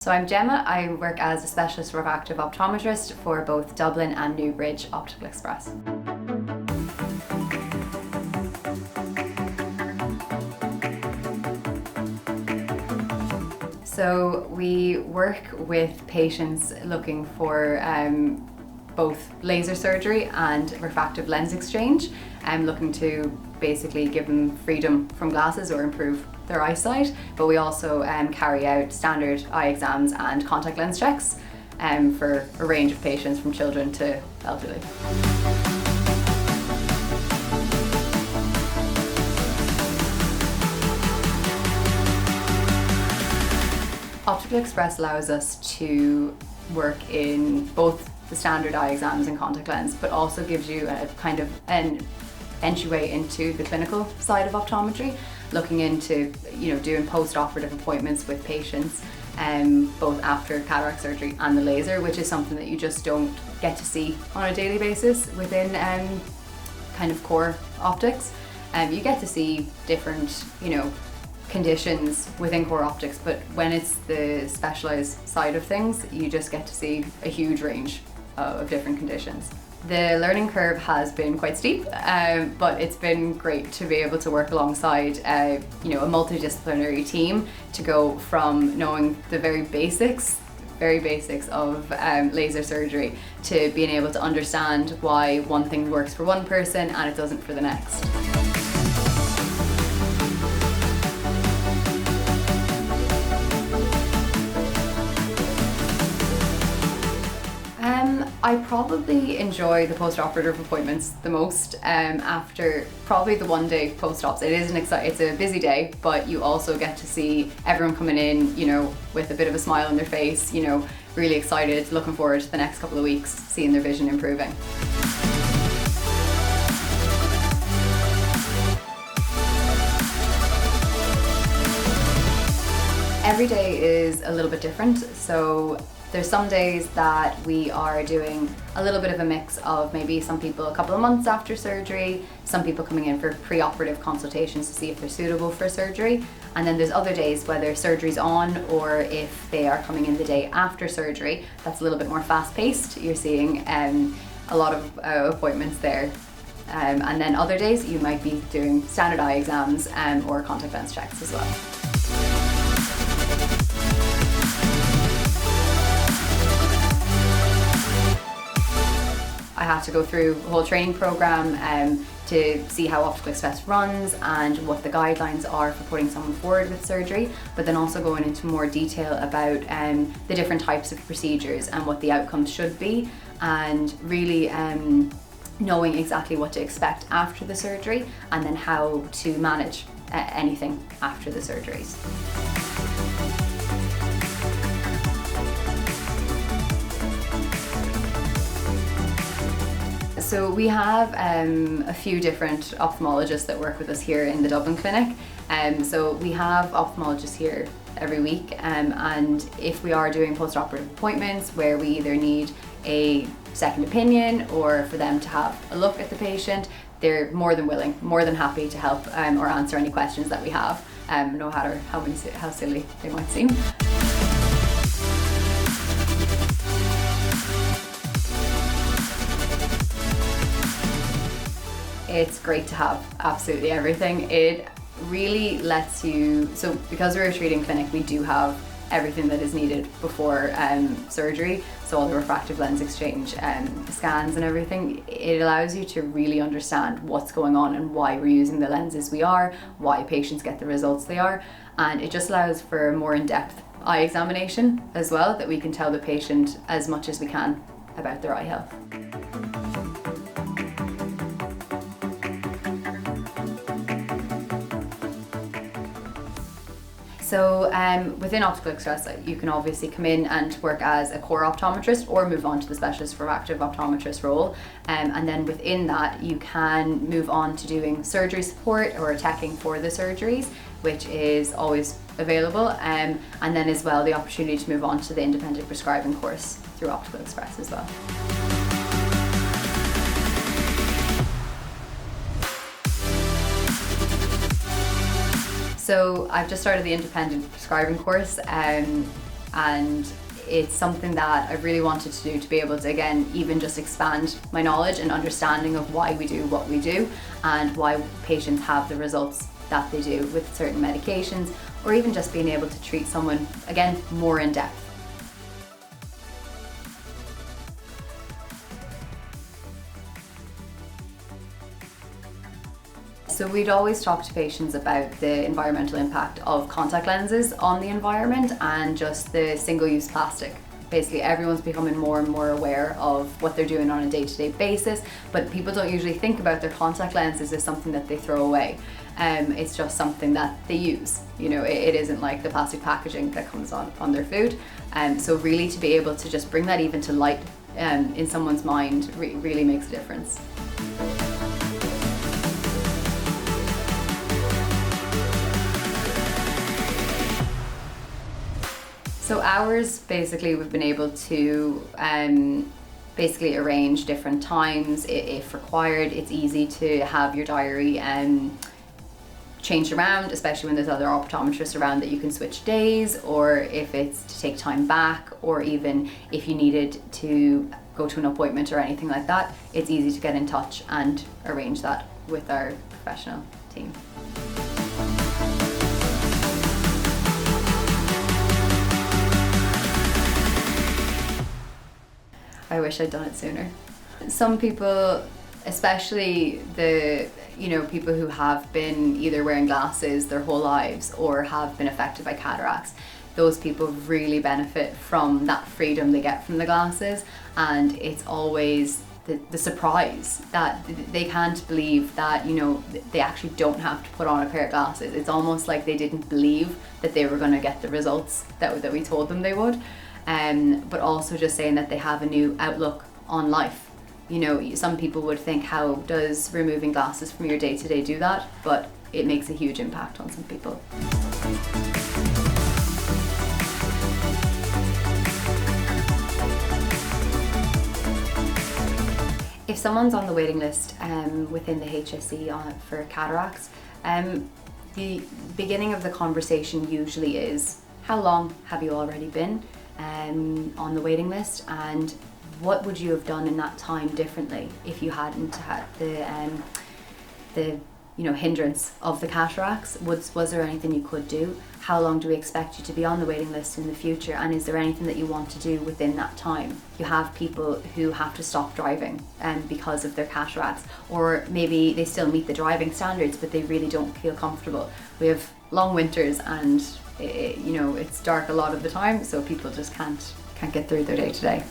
So I'm Gemma. I work as a specialist refractive optometrist for both Dublin and Newbridge Optical Express. So we work with patients looking for both laser surgery and refractive lens exchange, looking to basically give them freedom from glasses or improve their eyesight. But we also carry out standard eye exams and contact lens checks for a range of patients from children to elderly. Optical Express allows us to work in both the standard eye exams and contact lens, but also gives you a kind of an entryway into the clinical side of optometry, looking into doing post-operative appointments with patients, both after cataract surgery and the laser, which is something that you just don't get to see on a daily basis within kind of core optics. You get to see different conditions within core optics, but when it's the specialized side of things, you just get to see a huge range of different conditions. The learning curve has been quite steep, but it's been great to be able to work alongside a multidisciplinary team to go from knowing the very basics of laser surgery to being able to understand why one thing works for one person and it doesn't for the next. I probably enjoy the post-operative appointments the most after probably the one-day post-ops. It's a busy day, but you also get to see everyone coming in, with a bit of a smile on their face, really excited, looking forward to the next couple of weeks, seeing their vision improving. Every day is a little bit different, so there's some days that we are doing a little bit of a mix of maybe some people a couple of months after surgery, some people coming in for pre-operative consultations to see if they're suitable for surgery, and then there's other days whether surgery's on or if they are coming in the day after surgery. That's a little bit more fast-paced. You're seeing a lot of appointments there. And then other days you might be doing standard eye exams or contact lens checks as well. I had to go through a whole training program to see how Optical Express runs and what the guidelines are for putting someone forward with surgery, but then also going into more detail about the different types of procedures and what the outcomes should be, and really knowing exactly what to expect after the surgery and then how to manage anything after the surgeries. So we have a few different ophthalmologists that work with us here in the Dublin clinic. So we have ophthalmologists here every week, and if we are doing post-operative appointments where we either need a second opinion or for them to have a look at the patient, they're more than willing, more than happy to help or answer any questions that we have, no matter how silly they might seem. It's great to have absolutely everything. It really lets you, so because we're a treating clinic, we do have everything that is needed before surgery. So all the refractive lens exchange scans and everything. It allows you to really understand what's going on and why we're using the lenses we are, why patients get the results they are. And it just allows for a more in-depth eye examination as well, that we can tell the patient as much as we can about their eye health. So within Optical Express, you can obviously come in and work as a core optometrist or move on to the specialist refractive optometrist role. And then within that, you can move on to doing surgery support or teching for the surgeries, which is always available. And then as well, the opportunity to move on to the Independent Prescribing course through Optical Express as well. So I've just started the Independent Prescribing course. and it's something that I really wanted to do, to be able to, again, even just expand my knowledge and understanding of why we do what we do and why patients have the results that they do with certain medications, or even just being able to treat someone, again, more in depth. So we'd always talk to patients about the environmental impact of contact lenses on the environment and just the single-use plastic. Basically, everyone's becoming more and more aware of what they're doing on a day-to-day basis, but people don't usually think about their contact lenses as something that they throw away. It's just something that they use. You know, it isn't like the plastic packaging that comes on their food. So really, to be able to just bring that even to light in someone's mind really makes a difference. So hours, basically, we've been able to basically arrange different times if required. It's easy to have your diary changed around, especially when there's other optometrists around, that you can switch days, or if it's to take time back, or even if you needed to go to an appointment or anything like that, it's easy to get in touch and arrange that with our professional team. I wish I'd done it sooner. Some people, especially the people who have been either wearing glasses their whole lives or have been affected by cataracts, those people really benefit from that freedom they get from the glasses, and it's always the surprise that they can't believe that they actually don't have to put on a pair of glasses. It's almost like they didn't believe that they were going to get the results that we told them they would. But also just saying that they have a new outlook on life. Some people would think, how does removing glasses from your day-to-day do that? But it makes a huge impact on some people. If someone's on the waiting list within the HSE for cataracts, the beginning of the conversation usually is, how long have you already been on the waiting list, and what would you have done in that time differently if you hadn't had the hindrance of the cataracts? Was there anything you could do? How long do we expect you to be on the waiting list in the future, and is there anything that you want to do within that time? You have people who have to stop driving because of their cataracts, or maybe they still meet the driving standards but they really don't feel comfortable. We have long winters and it's dark a lot of the time, so people just can't get through their day to day.